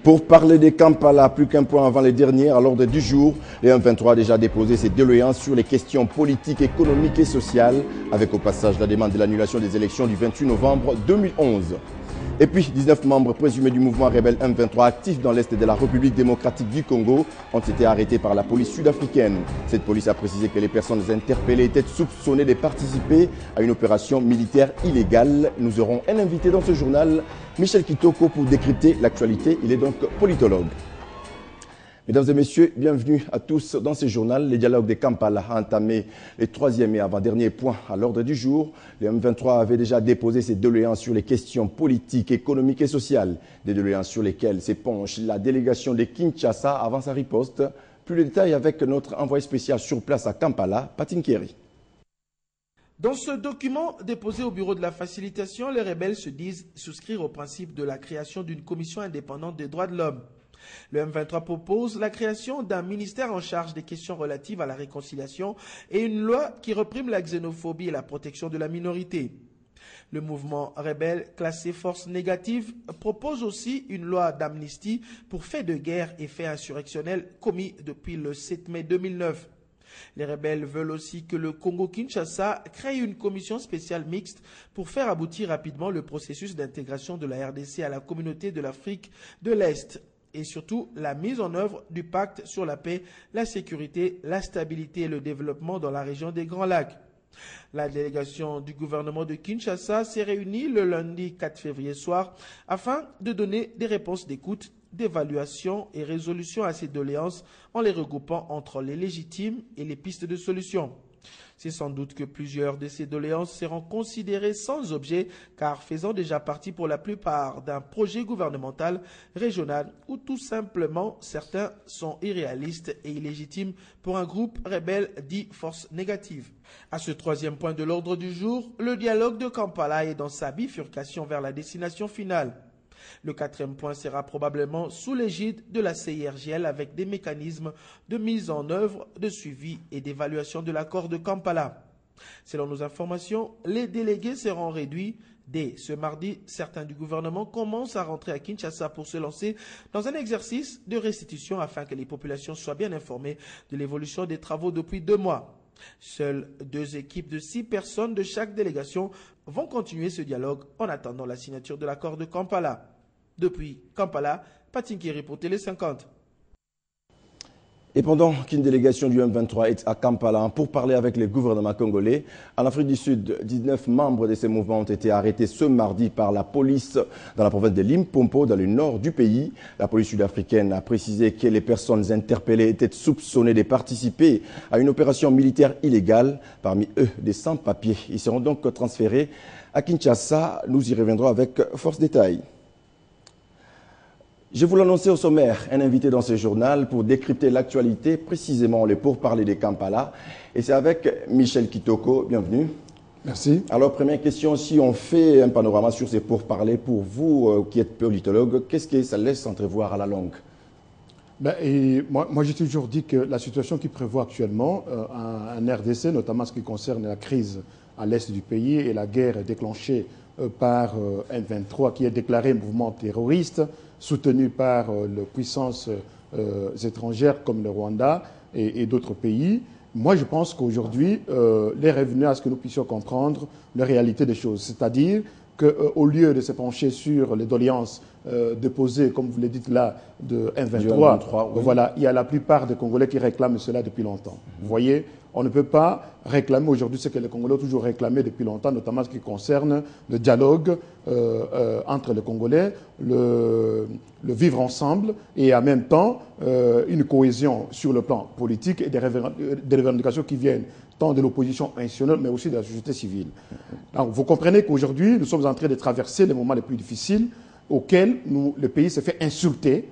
Pour parler des Kampala, plus qu'un point avant les derniers, à l'ordre du jour, le M23 a déjà déposé ses doléances sur les questions politiques, économiques et sociales, avec au passage la demande de l'annulation des élections du 28 novembre 2011. Et puis, 19 membres présumés du mouvement rebelle M23 actifs dans l'Est de la République démocratique du Congo ont été arrêtés par la police sud-africaine. Cette police a précisé que les personnes interpellées étaient soupçonnées de participer à une opération militaire illégale. Nous aurons un invité dans ce journal, Michel Kitoko, pour décrypter l'actualité. Il est donc politologue. Mesdames et messieurs, bienvenue à tous dans ce journal. Le dialogue de Kampala a entamé le troisième et avant-dernier point à l'ordre du jour. Le M23 avait déjà déposé ses doléances sur les questions politiques, économiques et sociales, des doléances sur lesquelles s'épanche la délégation de Kinshasa avant sa riposte. Plus de détails avec notre envoyé spécial sur place à Kampala, Patin Keri. Dans ce document déposé au bureau de la facilitation, les rebelles se disent souscrire au principe de la création d'une commission indépendante des droits de l'homme. Le M23 propose la création d'un ministère en charge des questions relatives à la réconciliation et une loi qui réprime la xénophobie et la protection de la minorité. Le mouvement rebelle classé force négative propose aussi une loi d'amnistie pour faits de guerre et faits insurrectionnels commis depuis le 7 mai 2009. Les rebelles veulent aussi que le Congo-Kinshasa crée une commission spéciale mixte pour faire aboutir rapidement le processus d'intégration de la RDC à la communauté de l'Afrique de l'Est. Et surtout la mise en œuvre du pacte sur la paix, la sécurité, la stabilité et le développement dans la région des Grands Lacs. La délégation du gouvernement de Kinshasa s'est réunie le lundi 4 février soir afin de donner des réponses d'écoute, d'évaluation et résolution à ces doléances en les regroupant entre les légitimes et les pistes de solution. C'est sans doute que plusieurs de ces doléances seront considérées sans objet car faisant déjà partie pour la plupart d'un projet gouvernemental régional ou tout simplement certains sont irréalistes et illégitimes pour un groupe rebelle dit force négative. À ce troisième point de l'ordre du jour, le dialogue de Kampala est dans sa bifurcation vers la destination finale. Le quatrième point sera probablement sous l'égide de la CIRGL avec des mécanismes de mise en œuvre, de suivi et d'évaluation de l'accord de Kampala. Selon nos informations, les délégués seront réduits. Dès ce mardi, certains du gouvernement commencent à rentrer à Kinshasa pour se lancer dans un exercice de restitution afin que les populations soient bien informées de l'évolution des travaux depuis 2 mois. Seules 2 équipes de 6 personnes de chaque délégation vont continuer ce dialogue en attendant la signature de l'accord de Kampala. Depuis Kampala, Patin Keri pour Télé 50. Et pendant qu'une délégation du M23 est à Kampala pour parler avec le gouvernement congolais, en Afrique du Sud, 19 membres de ces mouvements ont été arrêtés ce mardi par la police dans la province de Limpopo, dans le nord du pays. La police sud-africaine a précisé que les personnes interpellées étaient soupçonnées de participer à une opération militaire illégale. Parmi eux, des sans-papiers. Ils seront donc transférés à Kinshasa. Nous y reviendrons avec force détail. Je vous l'annonçais au sommaire, un invité dans ce journal pour décrypter l'actualité, précisément les pourparlers des Kampala. Et c'est avec Michel Kitoko. Bienvenue. Merci. Alors, première question, si on fait un panorama sur ces pourparlers, pour vous qui êtes politologue, qu'est-ce que ça laisse entrevoir à la longue? Moi j'ai toujours dit que la situation qui prévoit actuellement en RDC, notamment ce qui concerne la crise à l'est du pays et la guerre déclenchée par M23, qui est déclaré mouvement terroriste, soutenu par les puissances étrangères comme le Rwanda et d'autres pays. Moi, je pense qu'aujourd'hui, les revenus à ce que nous puissions comprendre la réalité des choses. C'est-à-dire qu'au lieu de se pencher sur les doléances déposées, comme vous le dites là, de M23, oui. Voilà, il y a la plupart des Congolais qui réclament cela depuis longtemps. Vous voyez, on ne peut pas réclamer aujourd'hui ce que les Congolais ont toujours réclamé depuis longtemps, notamment ce qui concerne le dialogue entre les Congolais, le vivre ensemble et en même temps une cohésion sur le plan politique et des revendications qui viennent tant de l'opposition institutionnelle mais aussi de la société civile. Donc, vous comprenez qu'aujourd'hui, nous sommes en train de traverser les moments les plus difficiles auxquels le pays s'est fait insulté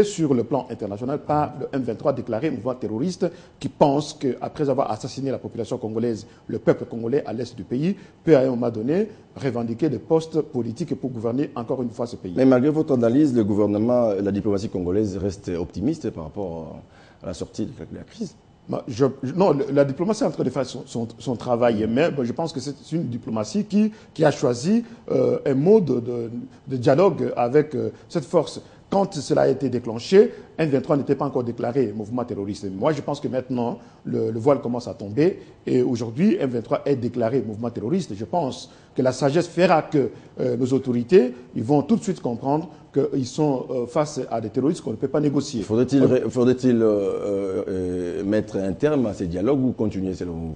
sur le plan international par le M23 déclaré mouvement terroriste qui pense qu'après avoir assassiné la population congolaise, le peuple congolais à l'est du pays peut à un moment donné revendiquer des postes politiques pour gouverner encore une fois ce pays. Mais malgré votre analyse, le gouvernement, la diplomatie congolaise reste optimiste par rapport à la sortie de la crise. Non, la diplomatie est en train de faire son travail, mais je pense que c'est une diplomatie qui a choisi un mode de dialogue avec cette force Quand cela a été déclenché, M23 n'était pas encore déclaré mouvement terroriste. Moi, je pense que maintenant, le voile commence à tomber et aujourd'hui, M23 est déclaré mouvement terroriste. Je pense que la sagesse fera que nos autorités ils vont tout de suite comprendre qu'ils sont face à des terroristes qu'on ne peut pas négocier. Faudrait-il mettre un terme à ces dialogues ou continuer selon vous?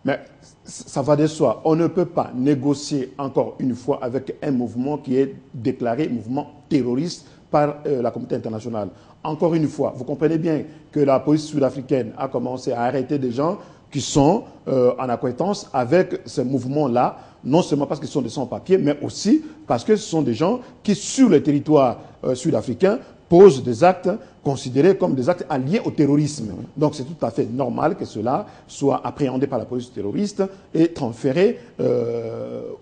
Mais ça va de soi. On ne peut pas négocier encore une fois avec un mouvement qui est déclaré mouvement terroriste par la communauté internationale. Encore une fois, vous comprenez bien que la police sud-africaine a commencé à arrêter des gens qui sont en acquaintance avec ce mouvement-là, non seulement parce qu'ils sont des sans-papiers, mais aussi parce que ce sont des gens qui, sur le territoire sud-africain, posent des actes considérés comme des actes alliés au terrorisme. Donc c'est tout à fait normal que cela soit appréhendé par la police terroriste et transféré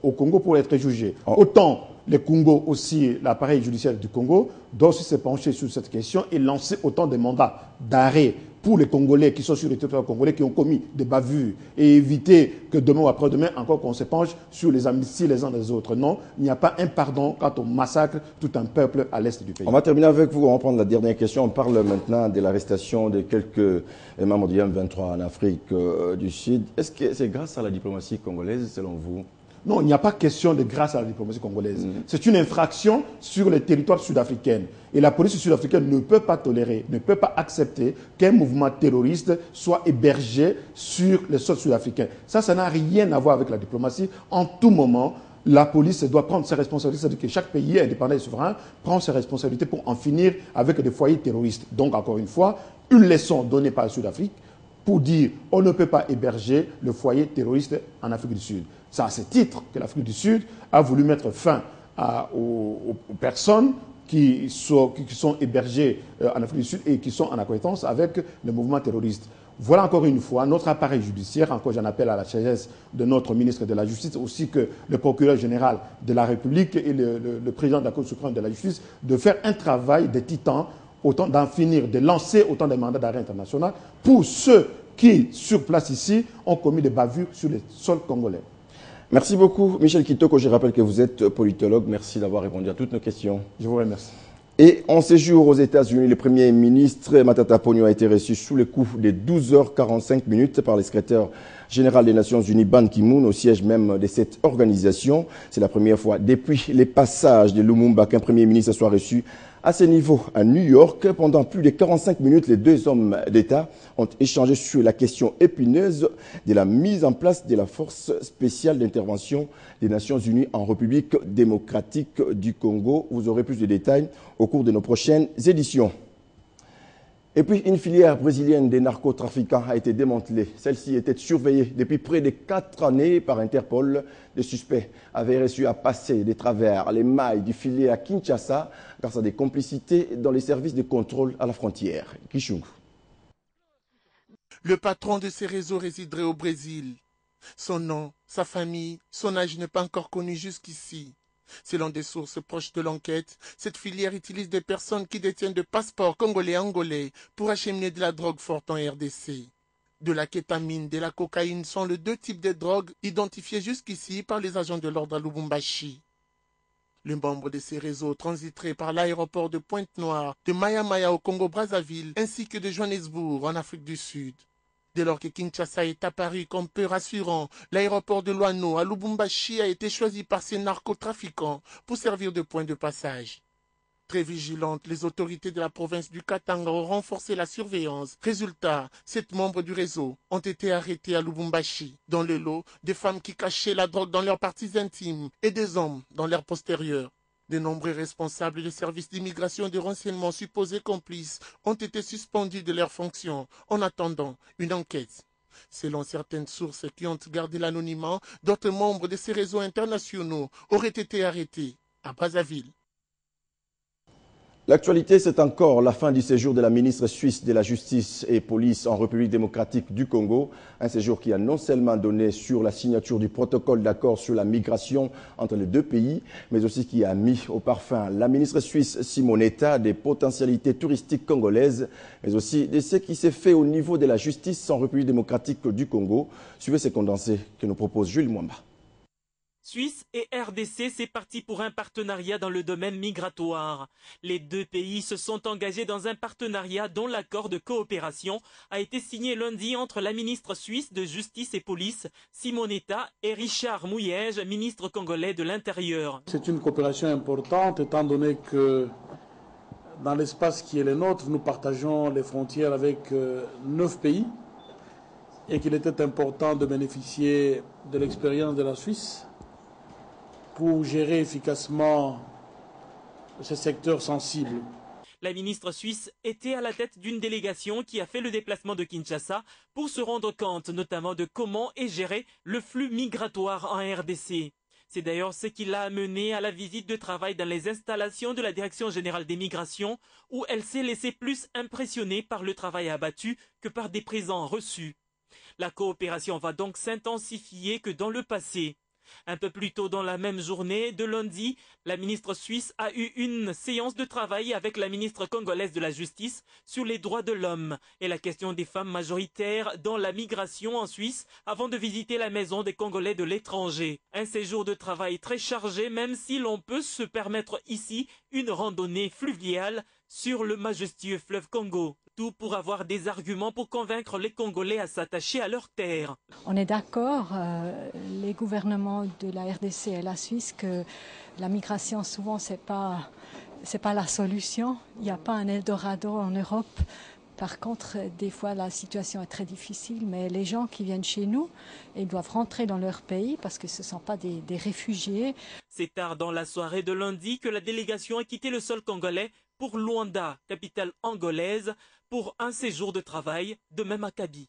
au Congo pour être jugé. Autant le Congo aussi, l'appareil judiciaire du Congo, doit aussi se pencher sur cette question et lancer autant de mandats d'arrêt pour les Congolais qui sont sur le territoire congolais, qui ont commis des bavures, et éviter que demain ou après-demain, encore qu'on se penche sur les amnisties les uns des autres. Non, il n'y a pas un pardon quand on massacre tout un peuple à l'est du pays. On va terminer avec vous, on va prendre la dernière question. On parle maintenant de l'arrestation de quelques membres du M23 en Afrique du Sud. Est-ce que c'est grâce à la diplomatie congolaise, selon vous? Non, il n'y a pas question de grâce à la diplomatie congolaise. C'est une infraction sur le territoire sud-africain. Et la police sud-africaine ne peut pas tolérer, ne peut pas accepter qu'un mouvement terroriste soit hébergé sur le sol sud-africain. Ça n'a rien à voir avec la diplomatie. En tout moment, la police doit prendre ses responsabilités. C'est-à-dire que chaque pays indépendant et souverain prend ses responsabilités pour en finir avec des foyers terroristes. Donc, encore une fois, une leçon donnée par la Sud-Afrique pour dire on ne peut pas héberger le foyer terroriste en Afrique du Sud. C'est à ce titre que l'Afrique du Sud a voulu mettre fin aux personnes qui sont hébergées en Afrique du Sud et qui sont en acquaintance avec le mouvement terroriste. Voilà encore une fois notre appareil judiciaire, encore j'en appelle à la sagesse de notre ministre de la Justice, aussi que le procureur général de la République et le président de la Cour suprême de la Justice, de faire un travail de titan, autant d'en finir, de lancer autant de mandats d'arrêt international pour ceux qui, sur place ici, ont commis des bavures sur le sol congolais. Merci beaucoup, Michel Kitoko. Je rappelle que vous êtes politologue. Merci d'avoir répondu à toutes nos questions. Je vous remercie. Et en séjour aux États-Unis, le Premier ministre Matata Ponyo a été reçu sous le coup de 12h45 par le secrétaire général des Nations Unies, Ban Ki-moon, au siège même de cette organisation. C'est la première fois depuis les passages de Lumumba qu'un Premier ministre soit reçu à ce niveau à New York. Pendant plus de 45 minutes, les deux hommes d'État ont échangé sur la question épineuse de la mise en place de la force spéciale d'intervention des Nations Unies en République démocratique du Congo. Vous aurez plus de détails au cours de nos prochaines éditions. Et puis, une filière brésilienne des narcotrafiquants a été démantelée. Celle-ci était surveillée depuis près de 4 années par Interpol. Les suspects avaient réussi à passer de travers les mailles du filet à Kinshasa grâce à des complicités dans les services de contrôle à la frontière. Kishungu. Le patron de ces réseaux résiderait au Brésil. Son nom, sa famille, son âge n'est pas encore connu jusqu'ici. Selon des sources proches de l'enquête, cette filière utilise des personnes qui détiennent des passeports congolais-angolais pour acheminer de la drogue forte en RDC. De la kétamine, de la cocaïne sont les deux types de drogues identifiés jusqu'ici par les agents de l'ordre à Lubumbashi. Les membres de ces réseaux transiteraient par l'aéroport de Pointe-Noire, de Maya-Maya au Congo-Brazzaville ainsi que de Johannesburg en Afrique du Sud. Dès lors que Kinshasa est apparu comme peu rassurant, l'aéroport de Luano à Lubumbashi a été choisi par ces narcotrafiquants pour servir de point de passage. Très vigilantes, les autorités de la province du Katanga ont renforcé la surveillance. Résultat, 7 membres du réseau ont été arrêtés à Lubumbashi. Dans le lot, des femmes qui cachaient la drogue dans leurs parties intimes et des hommes dans leurs postérieurs. De nombreux responsables des services d'immigration et de renseignement supposés complices ont été suspendus de leurs fonctions en attendant une enquête. Selon certaines sources qui ont gardé l'anonymat, d'autres membres de ces réseaux internationaux auraient été arrêtés à Brazzaville. L'actualité, c'est encore la fin du séjour de la ministre suisse de la Justice et Police en République démocratique du Congo. Un séjour qui a non seulement donné sur la signature du protocole d'accord sur la migration entre les deux pays, mais aussi qui a mis au parfum la ministre suisse Simonetta des potentialités touristiques congolaises, mais aussi de ce qui s'est fait au niveau de la justice en République démocratique du Congo. Suivez ces condensés que nous propose Jules Mwamba. Suisse et RDC, c'est parti pour un partenariat dans le domaine migratoire. Les deux pays se sont engagés dans un partenariat dont l'accord de coopération a été signé lundi entre la ministre suisse de Justice et Police, Simonetta, et Richard Muyej, ministre congolais de l'Intérieur. C'est une coopération importante étant donné que dans l'espace qui est le nôtre, nous partageons les frontières avec 9 pays et qu'il était important de bénéficier de l'expérience de la Suisse pour gérer efficacement ce secteur sensible. La ministre suisse était à la tête d'une délégation qui a fait le déplacement de Kinshasa pour se rendre compte notamment de comment est géré le flux migratoire en RDC. C'est d'ailleurs ce qui l'a amené à la visite de travail dans les installations de la Direction générale des migrations où elle s'est laissée plus impressionnée par le travail abattu que par des présents reçus. La coopération va donc s'intensifier que dans le passé. Un peu plus tôt dans la même journée de lundi, la ministre suisse a eu une séance de travail avec la ministre congolaise de la Justice sur les droits de l'homme et la question des femmes majoritaires dans la migration en Suisse avant de visiter la maison des Congolais de l'étranger. Un séjour de travail très chargé même si l'on peut se permettre ici une randonnée fluviale sur le majestueux fleuve Congo. Tout pour avoir des arguments pour convaincre les Congolais à s'attacher à leur terre. On est d'accord, les gouvernements de la RDC et la Suisse, que la migration souvent c'est pas la solution. Il n'y a pas un Eldorado en Europe. Par contre, des fois la situation est très difficile, mais les gens qui viennent chez nous, ils doivent rentrer dans leur pays parce que ce ne sont pas des réfugiés. C'est tard dans la soirée de lundi que la délégation a quitté le sol congolais pour Luanda, capitale angolaise, pour un séjour de travail, de même à Kaby.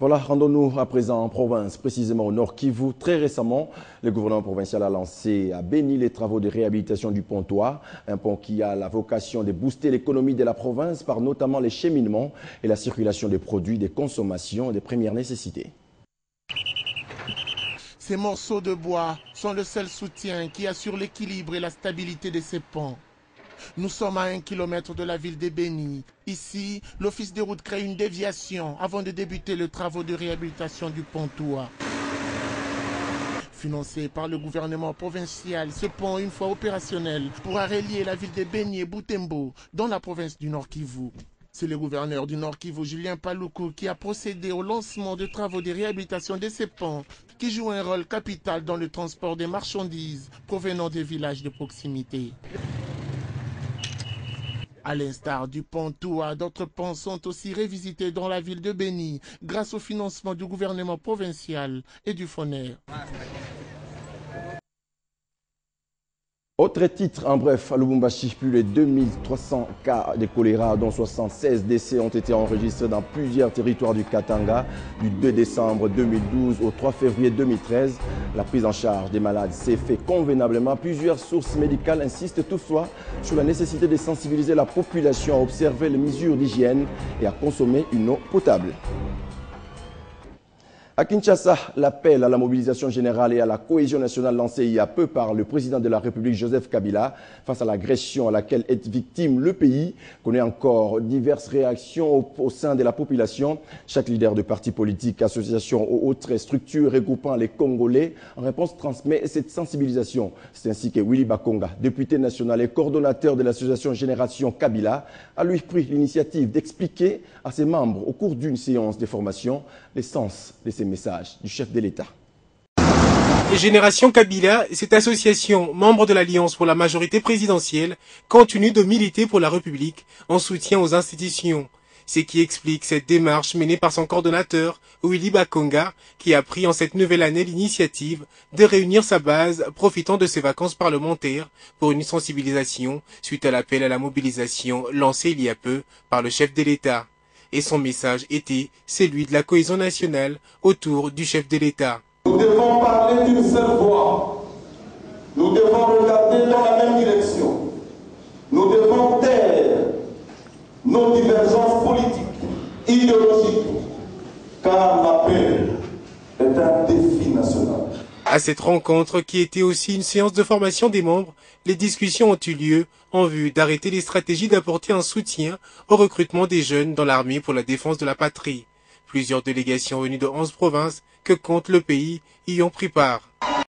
Voilà, rendons-nous à présent en province, précisément au Nord Kivu. Très récemment, le gouvernement provincial a béni les travaux de réhabilitation du Pontois, un pont qui a la vocation de booster l'économie de la province par notamment les cheminements et la circulation des produits, des consommations et des premières nécessités. Ces morceaux de bois sont le seul soutien qui assure l'équilibre et la stabilité de ces ponts. Nous sommes à 1 kilomètre de la ville de Beni. Ici, l'office des routes crée une déviation avant de débuter les travaux de réhabilitation du Pontois. Financé par le gouvernement provincial, ce pont, une fois opérationnel, pourra relier la ville de Beni et Butembo dans la province du Nord Kivu. C'est le gouverneur du Nord Kivu, Julien Paluku, qui a procédé au lancement de travaux de réhabilitation de ces ponts, qui jouent un rôle capital dans le transport des marchandises provenant des villages de proximité. À l'instar du Pontois, d'autres ponts sont aussi révisités dans la ville de Beni grâce au financement du gouvernement provincial et du FONER. Autre titre, en bref, à Lubumbashi, plus de 2300 cas de choléra, dont 76 décès ont été enregistrés dans plusieurs territoires du Katanga du 2 décembre 2012 au 3 février 2013. La prise en charge des malades s'est fait convenablement. Plusieurs sources médicales insistent toutefois sur la nécessité de sensibiliser la population à observer les mesures d'hygiène et à consommer une eau potable. À Kinshasa, l'appel à la mobilisation générale et à la cohésion nationale lancé il y a peu par le président de la République, Joseph Kabila, face à l'agression à laquelle est victime le pays, connaît encore diverses réactions au sein de la population. Chaque leader de parti politique, association ou autre structure regroupant les Congolais en réponse transmet cette sensibilisation. C'est ainsi que Willy Bakonga, député national et coordonnateur de l'association Génération Kabila, a lui pris l'initiative d'expliquer à ses membres au cours d'une séance de formation l'essence de ces messages du chef de l'État. Génération Kabila, cette association, membre de l'Alliance pour la majorité présidentielle, continue de militer pour la République en soutien aux institutions. C'est qui explique cette démarche menée par son coordonnateur, Willy Bakonga, qui a pris en cette nouvelle année l'initiative de réunir sa base, profitant de ses vacances parlementaires pour une sensibilisation suite à l'appel à la mobilisation lancé il y a peu par le chef de l'État. Et son message était celui de la cohésion nationale autour du chef de l'État. Nous devons parler d'une seule voix. Nous devons regarder dans la même direction. Nous devons taire nos divergences politiques, idéologiques, car la paix est un défi national. À cette rencontre, qui était aussi une séance de formation des membres, les discussions ont eu lieu en vue d'arrêter les stratégies d'apporter un soutien au recrutement des jeunes dans l'armée pour la défense de la patrie. Plusieurs délégations venues de 11 provinces que compte le pays y ont pris part.